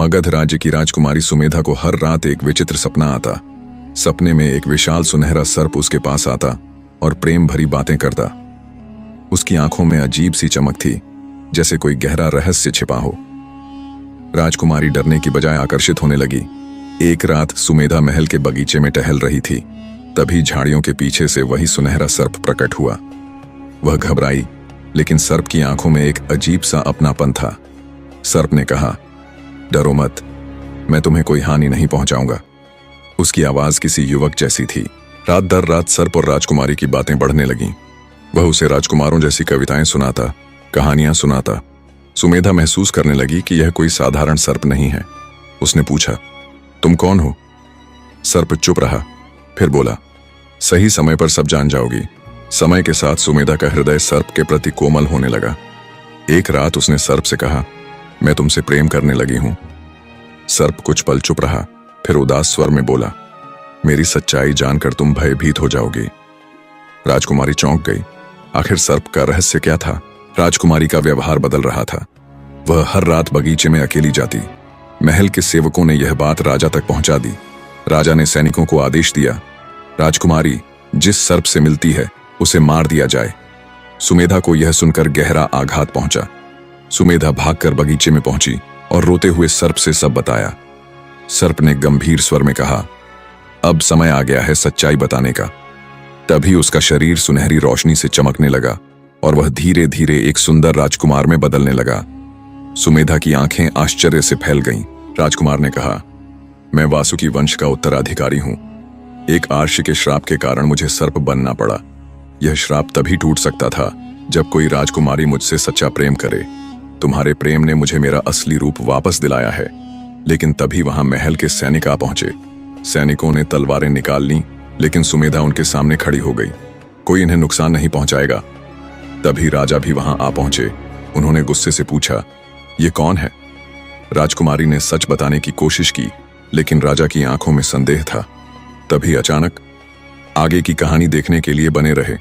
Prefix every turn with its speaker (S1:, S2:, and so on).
S1: मगध राज्य की राजकुमारी सुमेधा को हर रात एक विचित्र सपना आता। सपने में एक विशाल सुनहरा सर्प उसके पास आता और प्रेम भरी बातें करता। उसकी आंखों में अजीब सी चमक थी, जैसे कोई गहरा रहस्य छिपा हो। राजकुमारी डरने की बजाय आकर्षित होने लगी। एक रात सुमेधा महल के बगीचे में टहल रही थी, तभी झाड़ियों के पीछे से वही सुनहरा सर्प प्रकट हुआ। वह घबराई, लेकिन सर्प की आंखों में एक अजीब सा अपनापन था। सर्प ने कहा, डरो मत, मैं तुम्हें कोई हानि नहीं पहुंचाऊंगा। उसकी आवाज किसी युवक जैसी थी। रात दर रात सर्प और राजकुमारी की बातें बढ़ने लगीं। वह उसे राजकुमारों जैसी कविताएं सुनाता, कहानियां सुनाता। सुमेधा महसूस करने लगी कि यह कोई साधारण सर्प नहीं है। उसने पूछा, तुम कौन हो? सर्प चुप रहा, फिर बोला, सही समय पर सब जान जाओगी। समय के साथ सुमेधा का हृदय सर्प के प्रति कोमल होने लगा। एक रात उसने सर्प से कहा, मैं तुमसे प्रेम करने लगी हूं। सर्प कुछ पल चुप रहा, फिर उदास स्वर में बोला, मेरी सच्चाई जानकर तुम भयभीत हो जाओगी। राजकुमारी चौंक गई। आखिर सर्प का रहस्य क्या था? राजकुमारी का व्यवहार बदल रहा था। वह हर रात बगीचे में अकेली जाती। महल के सेवकों ने यह बात राजा तक पहुंचा दी। राजा ने सैनिकों को आदेश दिया, राजकुमारी जिस सर्प से मिलती है उसे मार दिया जाए। सुमेधा को यह सुनकर गहरा आघात पहुंचा। सुमेधा भागकर बगीचे में पहुंची और रोते हुए सर्प से सब बताया। सर्प ने गंभीर स्वर में कहा, अब समय आ गया है सच्चाई बताने का। तभी उसका शरीर सुनहरी रोशनी से चमकने लगा और वह धीरे धीरे एक सुंदर राजकुमार में बदलने लगा। सुमेधा की आंखें आश्चर्य से फैल गईं। राजकुमार ने कहा, मैं वासुकी वंश का उत्तराधिकारी हूं। एक आर्ष के श्राप के कारण मुझे सर्प बनना पड़ा। यह श्राप तभी टूट सकता था जब कोई राजकुमारी मुझसे सच्चा प्रेम करे। तुम्हारे प्रेम ने मुझे मेरा असली रूप वापस दिलाया है। लेकिन तभी वहां महल के सैनिक आ पहुंचे। सैनिकों ने तलवारें निकाल लीं, लेकिन सुमेधा उनके सामने खड़ी हो गई। कोई इन्हें नुकसान नहीं पहुंचाएगा। तभी राजा भी वहां आ पहुंचे। उन्होंने गुस्से से पूछा, ये कौन है? राजकुमारी ने सच बताने की कोशिश की, लेकिन राजा की आंखों में संदेह था। तभी अचानक, आगे की कहानी देखने के लिए बने रहे।